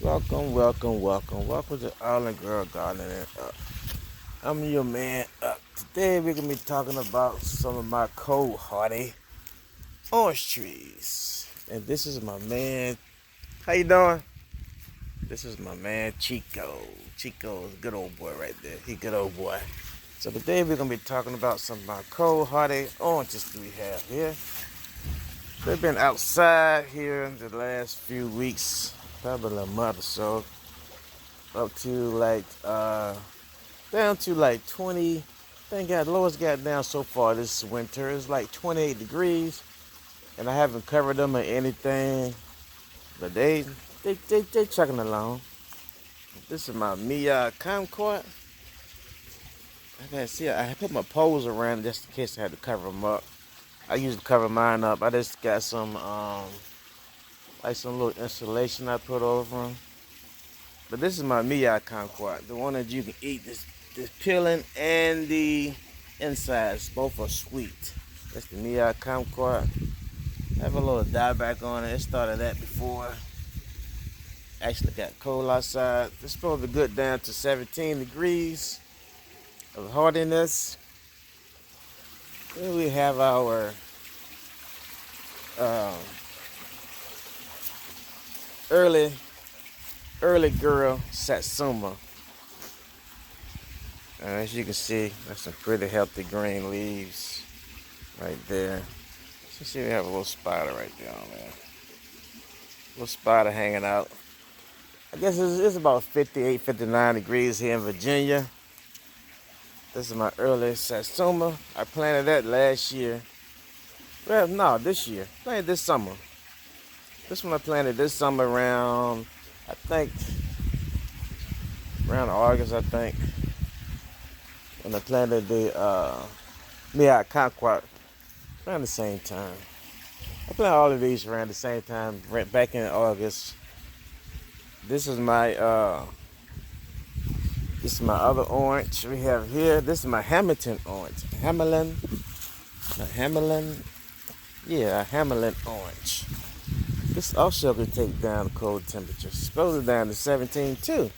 Welcome to Island Girl Gardening. I'm your man. Today we're gonna be talking about some of my cold hardy orange trees. And this is my man. How you doing? This is my man Chico. Chico is a good old boy right there. He a good old boy. So today we're gonna be talking about some of my cold hardy oranges we have here. They've been outside here in the last few weeks, probably a month or so, up to down to like 20. I think got lowest got down so far this winter is like 28 degrees, and I haven't covered them or anything, but they chugging along. This is my Mia Kumquat. I gotta see. I put my poles around just in case I had to cover them up. I usually cover mine up. I just got some like some little insulation I put over them. But this is my Mia Kumquat, the one that you can eat. This peeling and the insides both are sweet. That's the Mia Kumquat. I have a little dieback on it. It started that before. Actually got cold outside. It's supposed to be good down to 17 degrees of hardiness. Then we have our uh, early girl Satsuma. As you can see, that's some pretty healthy green leaves right there. So see, we have a little spider right there on there. Little spider hanging out. I guess it's about 58, 59 degrees here in Virginia. This is my early Satsuma. I planted that last year. Well, no, this year. Planted this summer. This one I planted this summer around, I think, around August, I think. When I planted the Mia Kumquat around the same time. I planted all of these around the same time, right back in August. This is my other orange we have here. This is my Hamilton orange. Hamilton, yeah, a Hamilton orange. This also can take down the cold temperatures. It's supposed to down to 17 too.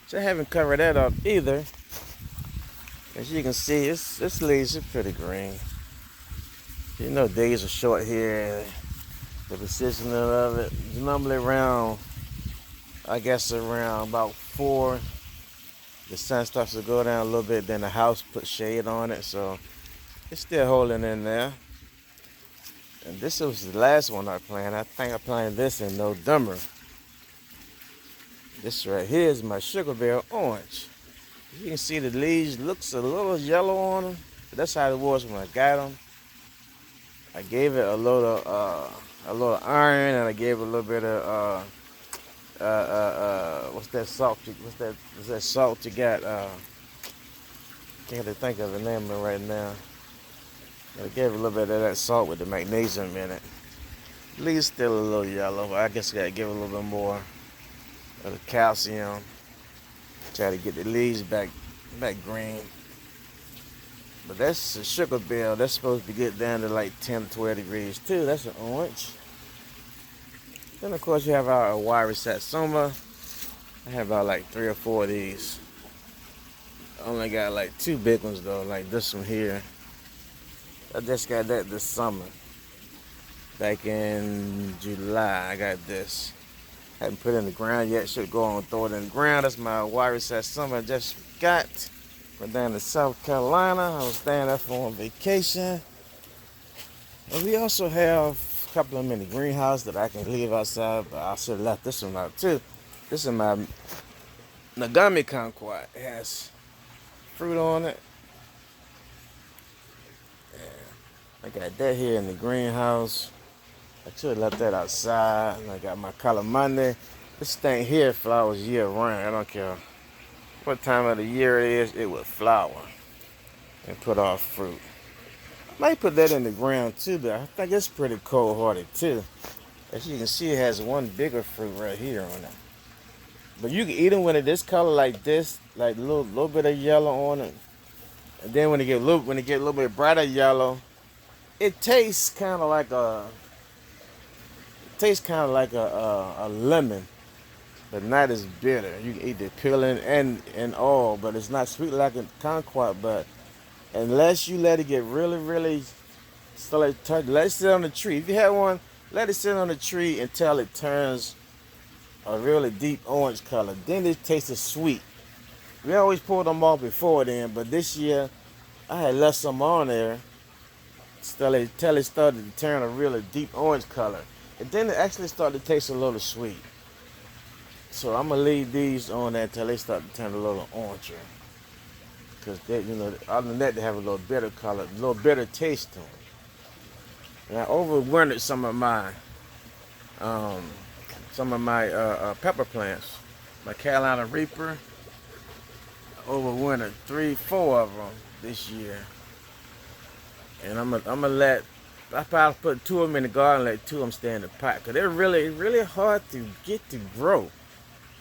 So I haven't covered that up either. As you can see, this leaves are pretty green. You know, days are short here. The position of it is normally around, I guess around about 4. The sun starts to go down a little bit, then the house puts shade on it, so it's still holding in there. And this was the last one I planted. I think I planted this in November. This right here is my Sugar Bear orange. You can see the leaves looks a little yellow on them, but that's how it was when I got them. I gave it a little iron, and I gave it a little bit of what's that salt? What's that salt you got? Can't think of the name of it right now. I gave it a little bit of that salt with the magnesium in it. Leaves still a little yellow, but I guess I gotta give it a little bit more of the calcium. Try to get the leaves back green. But that's a Sugar Bear. That's supposed to get down to like 10 to 12 degrees too. That's an orange. Then of course you have our Owari Satsuma. I have about like 3 or 4 of these. I only got like 2 big ones though, like this one here. I just got that this summer. Back in July, I got this. Haven't put it in the ground yet. Should go on and throw it in the ground. That's my Owari Satsuma I just got. Went down to South Carolina. I was down there for on vacation. And we also have a couple of them in the greenhouse that I can leave outside, but I should have left this one out too. This is my Nagami Kumquat. It has fruit on it. I got that here in the greenhouse. I should have left that outside. And I got my Calamande. This thing here flowers year round. I don't care what time of the year it is, it will flower and put off fruit. I might put that in the ground too, but I think it's pretty cold hardy too. As you can see, it has one bigger fruit right here on it. But you can eat them when it's this color like this, like a little bit of yellow on it. And then when it get a little bit brighter yellow, it tastes kind of like a lemon. but not as bitter. You can eat the peeling and all, but it's not sweet like a kumquat. But unless you let it get really, really so let it sit on the tree. If you have one, let it sit on the tree until it turns a really deep orange color. Then it tastes sweet. We always pull them off before then, but this year I had left some on there till it started to turn a really deep orange color. And then it actually started to taste a little sweet. So I'm gonna leave these on there until they start to turn a little oranger. Cause they, other than that, they have a little bitter color, a little bitter taste to them. And I overwintered um, some of my pepper plants. My Carolina Reaper, overwintered 3-4 of them this year. And I'm gonna let, I probably put 2 of them in the garden, let 2 of them stay in the pot. Cause they're really, really hard to get to grow.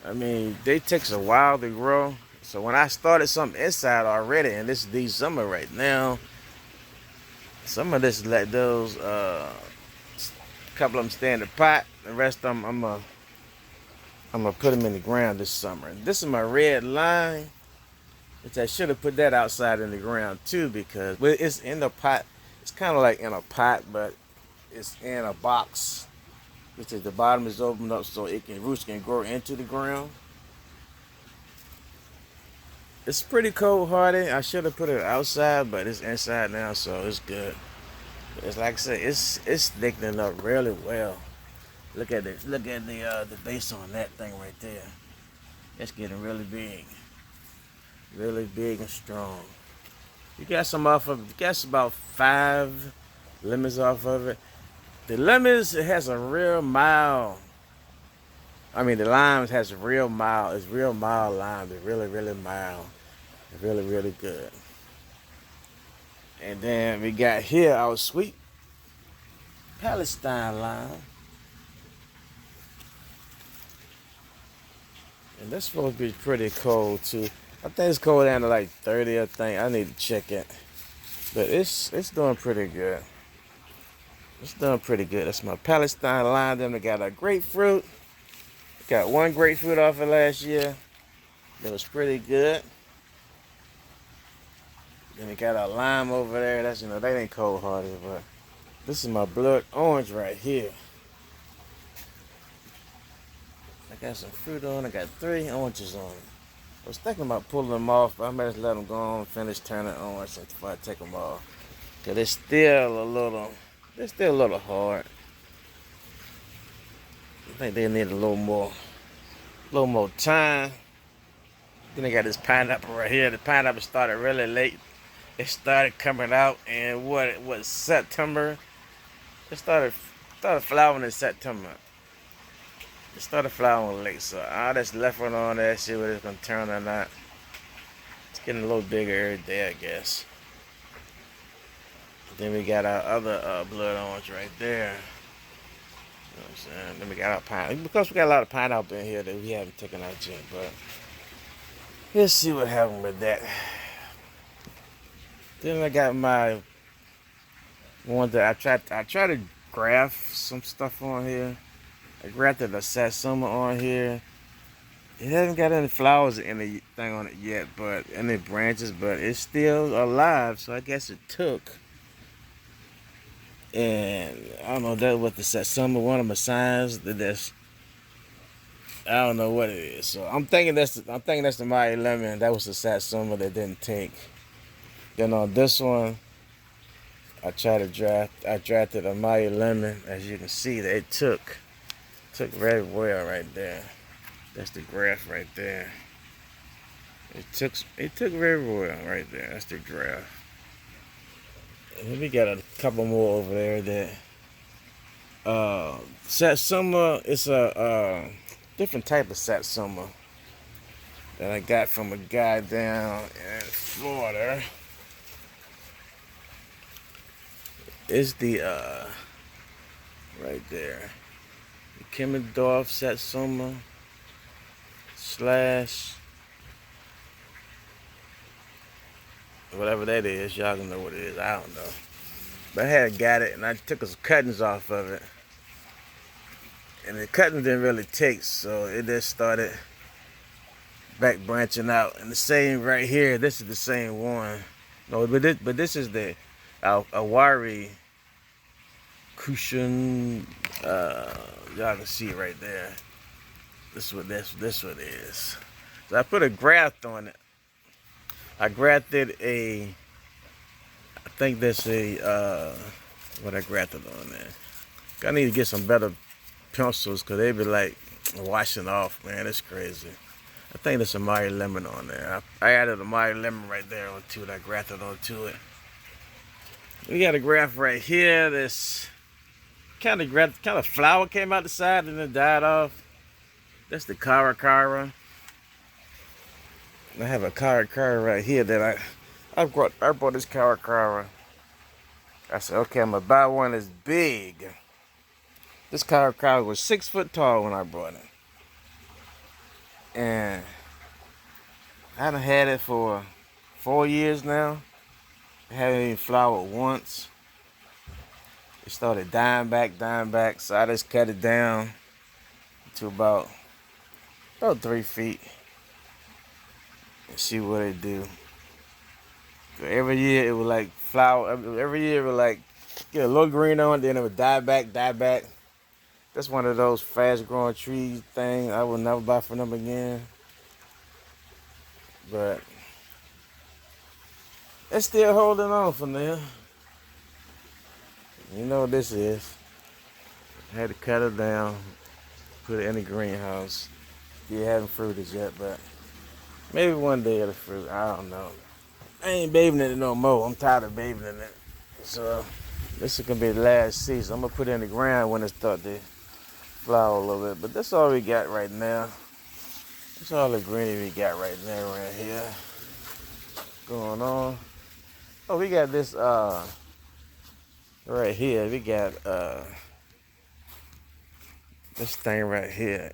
I mean, they takes a while to grow. So when I started something inside already, and this is December right now, some of this let those, a couple of them stay in the pot. The rest of them, I'm gonna put them in the ground this summer. And this is my red lime, which I should have put that outside in the ground too, because it's in the pot. It's kind of like in a pot, but it's in a box, which is the bottom is opened up so roots can grow into the ground. It's pretty cold hardy. I should have put it outside, but it's inside now, so it's good. It's like I said, it's thickening up really well. Look at it. Look at the base on that thing right there. It's getting really big and strong. You got some off of. You got about 5 lemons off of it. The lemons, it has a real mild. I mean, the limes has a real mild. It's real mild lime. It's really, really mild. It's really, really good. And then we got here our sweet Palestine lime. And that's supposed to be pretty cold too. I think it's cold down to like 30. I think I need to check it, but it's doing pretty good. It's doing pretty good. That's my Palestine lime. Then we got a grapefruit. Got 1 grapefruit off of last year. That was pretty good. Then we got a lime over there. That's they ain't cold hardy, but this is my blood orange right here. I got some fruit on. I got 3 oranges on it. I was thinking about pulling them off, but I might just let them go on and finish turning orange before I take them off. Cause they're still a little hard. I think they need a little more time. Then I got this pineapple right here. The pineapple started really late. It started coming out in what September. It started flowering in September. It started flowering late, so I just left it on there, see what it's gonna turn or not. It's getting a little bigger every day, I guess. Then we got our other blood orange right there. You know what I'm saying? Then we got our pineapple. Because we got a lot of pineapple in here that we haven't taken out yet, but let's see what happened with that. Then I got my one that I tried to graft some stuff on here. I grafted a satsuma on here. It hasn't got any flowers or anything on it yet, but any branches, but it's still alive, so I guess it took. And I don't know that what the satsuma, one of my signs that I don't know what it is. So I'm thinking that's the Maya lemon. That was the satsuma that didn't take. Then on this one, I drafted a Maya lemon. As you can see, that it took very well right there. That's the graft right there. It took very well right there. That's the graft. And then we got a couple more over there that satsuma is a different type of satsuma that I got from a guy down in Florida. It's the right there, the Kimmendorf satsuma / whatever that is. Y'all can know what it is. I don't know. But I had got it and I took some cuttings off of it. And the cutting didn't really take, so it just started back branching out. And the same right here, this is the same one. No, but this is the Awari cushion. Y'all can see it right there. This what it is. So I put a graft on it. I grafted I think that's what I grafted on there. I need to get some better pencils because they be like washing off, man. It's crazy. I think there's a Meyer lemon on there. I added a Meyer lemon right there onto it. I grafted onto it. We got a graft right here. This kind of flower came out the side and then died off. That's the Caracara. I have a Caracara right here that I brought this Caracara. I said, okay, I'm gonna buy one that's big. This Caracara was 6 foot tall when I brought it. And I done had it for 4 years now. I haven't even flowered once. It started dying back, so I just cut it down to about 3 feet and see what it do. So every year it would like flower. Every year it would like get a little green on it, then it would die back. That's one of those fast-growing tree things I will never buy from them again. But it's still holding on from there. You know what this is. I had to cut it down, put it in the greenhouse. It hasn't fruited yet, but maybe one day it'll fruit. I don't know. I ain't bathing in it no more. I'm tired of bathing in it. So this is gonna be the last season. I'm gonna put it in the ground when it start to flower a little bit. But that's all we got right now. That's all the greenery we got right now right here. Going on. Oh, we got this right here. We got this thing right here.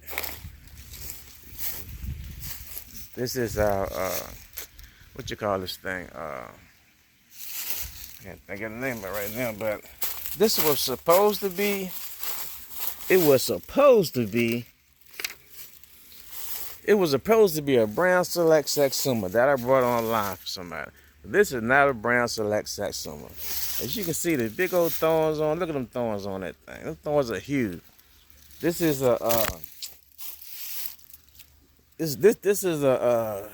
This is what you call this thing? Can't think of the name of it right now, but this was supposed to be. It was supposed to be a brown select satsuma that I brought online for somebody. But this is not a brown select satsuma. As you can see, the big old thorns on. Look at them thorns on that thing. Them thorns are huge. This is a this is a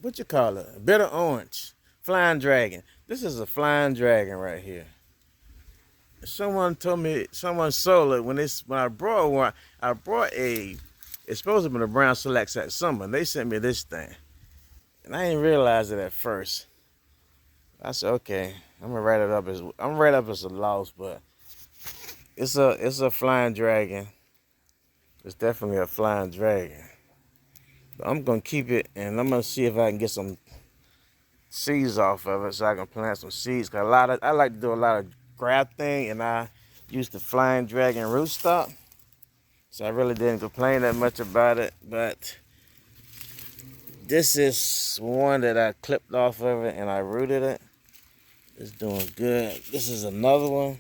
what you call it? A bitter orange flying dragon. This is a flying dragon right here. Someone told me, someone sold it when I brought one. I brought it's supposed to be a brown select satsuma, and they sent me this thing, and I didn't realize it at first. I said, okay, I'm gonna write it up as a loss, but it's a flying dragon. It's definitely a flying dragon. But I'm gonna keep it, and I'm gonna see if I can get some seeds off of it so I can plant some seeds. Cause I like to do a lot of grafting, and I used the flying dragon rootstock, so I really didn't complain that much about it. But this is one that I clipped off of it and I rooted it. It's doing good. This is another one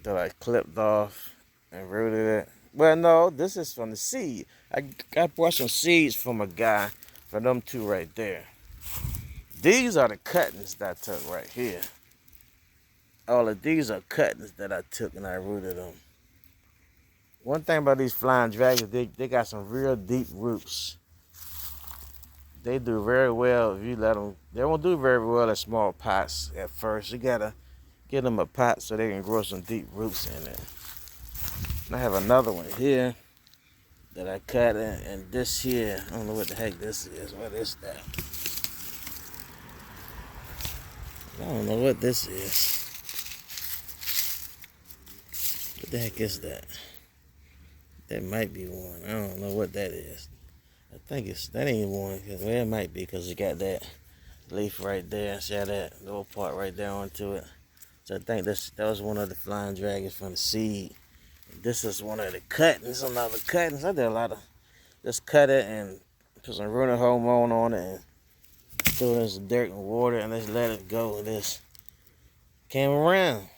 that I clipped off and rooted it. Well, no, this is from the seed. I bought some seeds from a guy, for them two right there. These are the cuttings that I took right here. All of these are cuttings that I took and I rooted them. One thing about these flying dragons, they got some real deep roots. They do very well if you let them. They won't do very well at small pots at first. You gotta get them a pot so they can grow some deep roots in it. And I have another one here that I cut in, and this here, I don't know what the heck this is. What is that? I don't know what this is. What the heck is that? That might be one. I don't know what that is. I think that ain't one. Well, it might be because it got that leaf right there. See how that little part right there onto it. So I think that was one of the flying dragons from the seed. This is one of the cuttings. Another cuttings. I did a lot of just cut it and put some running hormone on it and threw it in some dirt and water and just let it go. And this came around.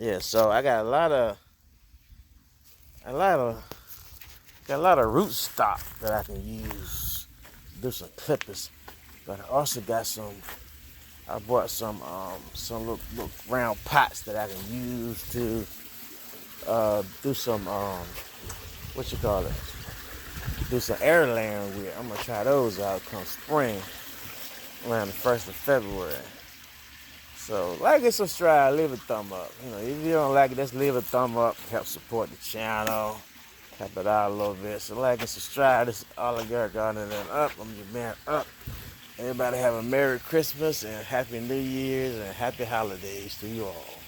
Yeah, so I got a lot of got a lot of root stock that I can use to do some clippers. But I also got some. I bought some little round pots that I can use to do some what you call it? Do some air layering with. I'm gonna try those out come spring around the 1st of February. So like and subscribe, leave a thumb up. You know, if you don't like it, just leave a thumb up. Help support the channel. Help it out a little bit. So like and subscribe. This is Oligarch Gardening Up. I'm your man Up. Everybody have a Merry Christmas and Happy New Year's and Happy Holidays to you all.